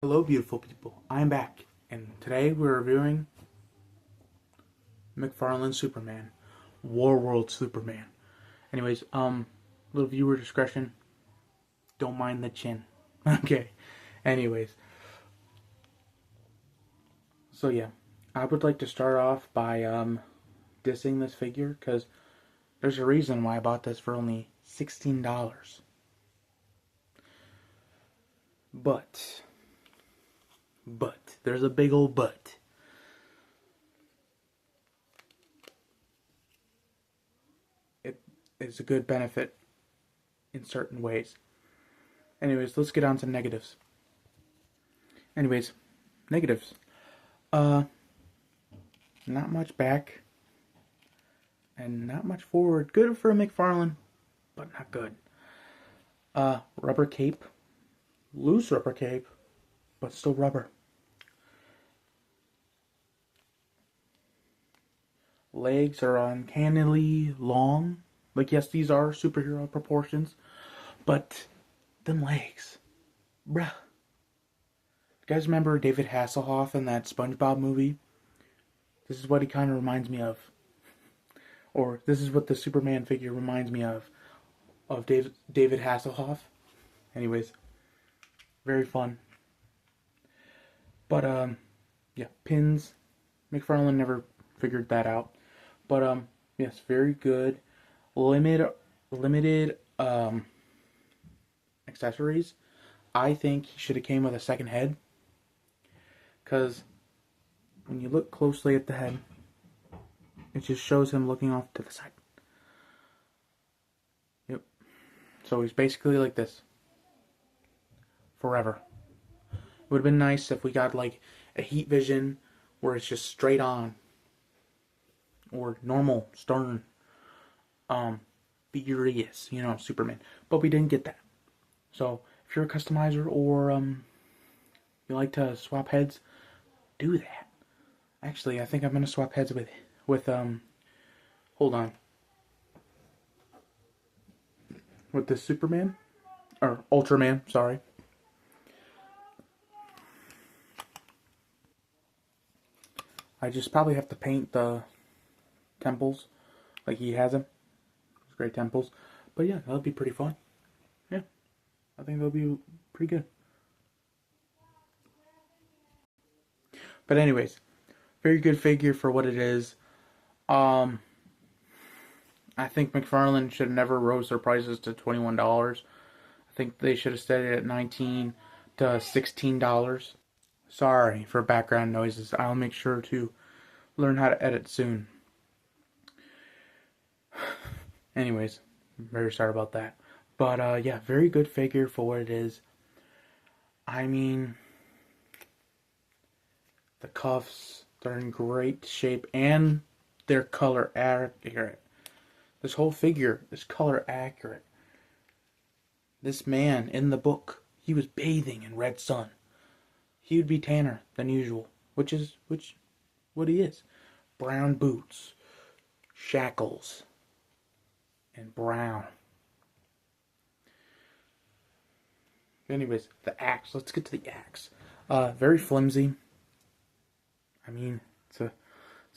Hello, beautiful people. I'm back, and today we're reviewing McFarlane Superman, Warworld Superman. Anyways, little viewer discretion. Don't mind the chin. Okay. Anyways, so yeah, I would like to start off by dissing this figure because there's a reason why I bought this for only $16. But, there's a big old but. It is a good benefit in certain ways. Anyways, let's get on to negatives. Anyways, negatives. Uh, Not much back and not much forward. Good for a McFarlane, but not good. Rubber cape. Loose rubber cape, but still rubber. Legs are uncannily long. Like, yes, these are superhero proportions, but them legs. Bruh. You guys remember David Hasselhoff in that SpongeBob movie? This is what he kind of reminds me of. Or this is what the Superman figure reminds me of David Hasselhoff. Anyways, very fun. But, yeah, pins. McFarlane never figured that out. But, yes, very good. Limited, accessories. I think he should have came with a second head. Because when you look closely at the head, it just shows him looking off to the side. Yep. So he's basically like this. Forever. It would have been nice if we got like a heat vision where it's just straight on. Or normal, stern, furious, Superman. But we didn't get that. So if you're a customizer or you like to swap heads, do that. Actually, I think I'm gonna swap heads with hold on. With this Superman? Or Ultraman, sorry. I just probably have to paint the temples like he has them. It's great temples. But yeah, that'll be pretty fun. Yeah. I think that'll be pretty good. But anyways, very good figure for what it is. I think McFarlane should have never rose their prices to $21. I think they should have set it at $19 to $16. Sorry for background noises. I'll make sure to learn how to edit soon. Anyways, very sorry about that. But yeah, very good figure for what it is. I mean, the cuffs, they're in great shape and they're color accurate. This whole figure is color accurate. This man in the book, he was bathing in red sun. He would be tanner than usual, which what he is. Brown boots, shackles, and brown. Anyways, the axe. Let's get to the axe. Very flimsy. I mean, it's a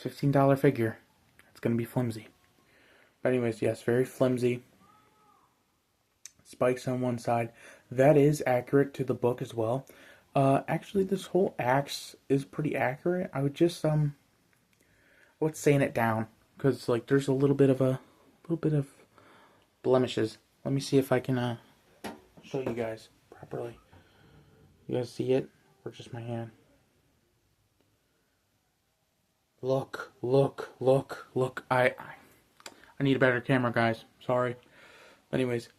$15 figure. It's gonna be flimsy. But anyways, yes, very flimsy. Spikes on one side. That is accurate to the book as well. Actually, this whole axe is pretty accurate. I would just let's sand it down because like there's a little bit of blemishes. Let me see if I can show you guys properly. You guys see it or just my hand? Look. I need a better camera, guys. Sorry. Anyways,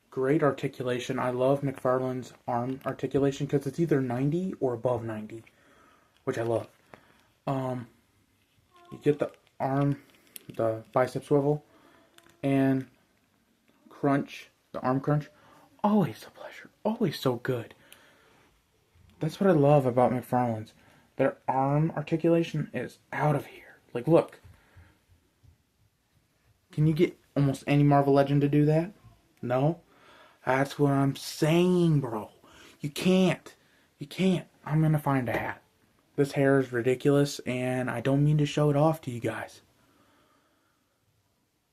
great articulation. I love McFarlane's arm articulation because it's either 90 or above 90, which I love. You get the arm, the bicep swivel, and crunch, the arm crunch. Always a pleasure. Always so good. That's what I love about McFarlane's. Their arm articulation is out of here. Like, look. Can you get almost any Marvel Legend to do that? No? That's what I'm saying, bro. You can't. You can't. I'm gonna find a hat. This hair is ridiculous, and I don't mean to show it off to you guys.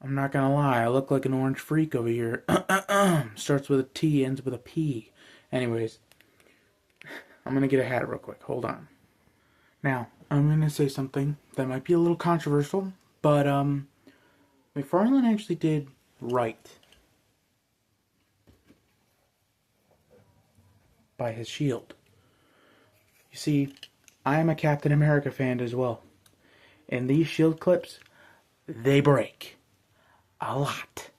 I'm not gonna lie, I look like an orange freak over here. Starts with a T, ends with a P. Anyways, I'm gonna get a hat real quick. Hold on. Now, I'm gonna say something that might be a little controversial, but McFarlane actually did right by his shield. You see, I am a Captain America fan as well. And these shield clips, they break. A lot.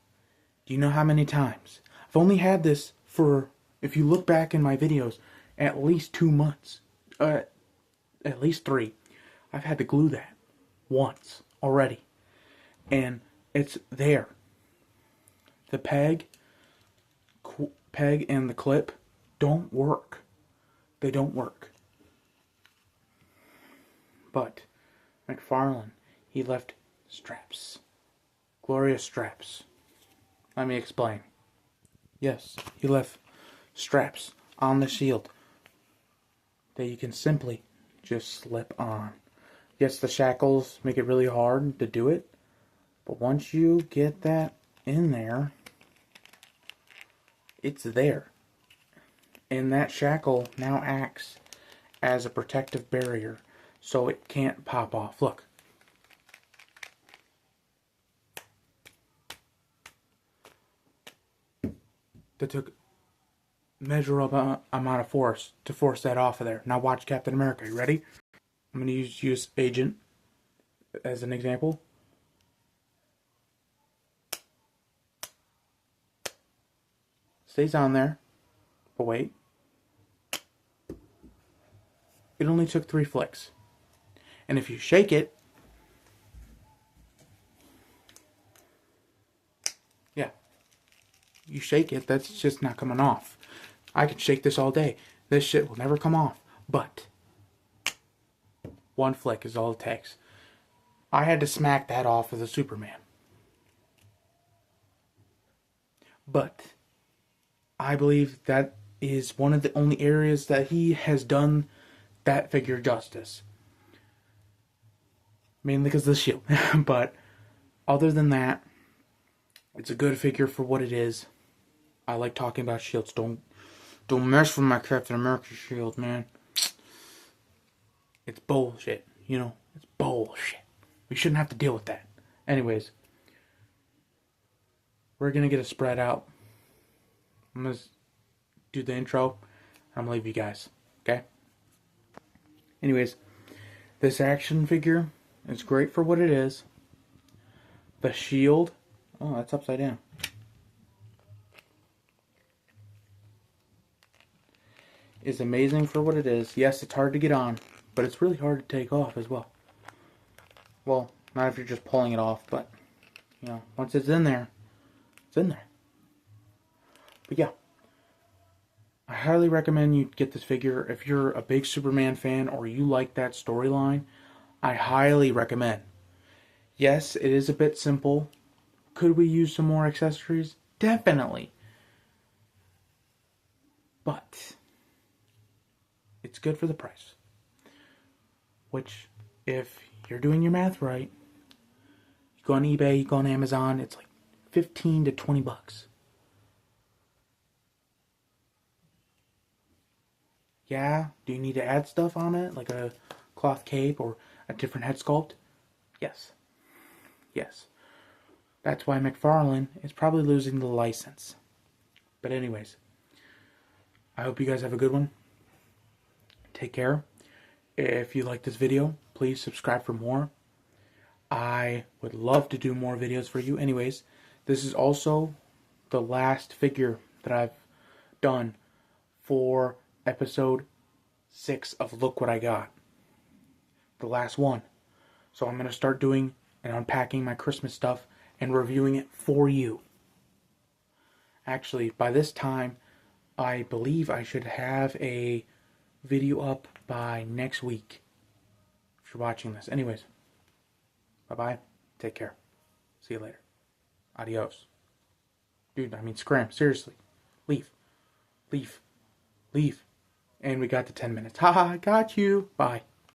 Do you know how many times? I've only had this for, if you look back in my videos, at least 2 months. At least 3. I've had to glue that once already. And it's there. The peg and the clip don't work. They don't work. But McFarlane, he left straps. Glorious straps. Let me explain. Yes, he left straps on the shield that you can simply just slip on. Yes, the shackles make it really hard to do it, but once you get that in there, it's there. And that shackle now acts as a protective barrier so it can't pop off. Look. That took measurable amount of force to force that off of there. Now watch Captain America. You ready? I'm going to use Agent as an example. Stays on there. But wait. It only took 3 flicks. And if you shake it, yeah, you shake it, that's just not coming off. I could shake this all day. This shit will never come off. But 1 flick is all it takes. I had to smack that off with a Superman. But I believe that is one of the only areas that he has done that figure justice. Mainly because of the shield. But other than that, it's a good figure for what it is. I like talking about shields. Don't mess with my Captain America shield, man. It's bullshit. You know, it's bullshit. We shouldn't have to deal with that. Anyways, we're gonna get a spread out. I'm gonna do the intro. I'm gonna leave you guys. Okay? Anyways, this action figure is great for what it is. The shield. Oh, that's upside down. Is amazing for what it is. Yes, it's hard to get on, but it's really hard to take off as well. Well, not if you're just pulling it off, but, you know, once it's in there, it's in there. But yeah, I highly recommend you get this figure. If you're a big Superman fan or you like that storyline, I highly recommend. Yes, it is a bit simple. Could we use some more accessories? Definitely. But it's good for the price. Which, if you're doing your math right, you go on eBay, you go on Amazon, it's like 15 to 20 bucks. Yeah, do you need to add stuff on it, like a cloth cape or a different head sculpt? Yes. Yes. That's why McFarlane is probably losing the license. But anyways, I hope you guys have a good one. Take care. If you like this video, please subscribe for more. I would love to do more videos for you. Anyways, this is also the last figure that I've done for episode 6 of Look What I Got. The last one. So I'm going to start doing and unpacking my Christmas stuff and reviewing it for you. Actually, by this time, I believe I should have a video up by next week. If you're watching this. Anyways, bye-bye. Take care. See you later. Adios. Dude, I mean, scram. Seriously. Leave. Leave. Leave. And we got to 10 minutes. Haha, got you. Bye.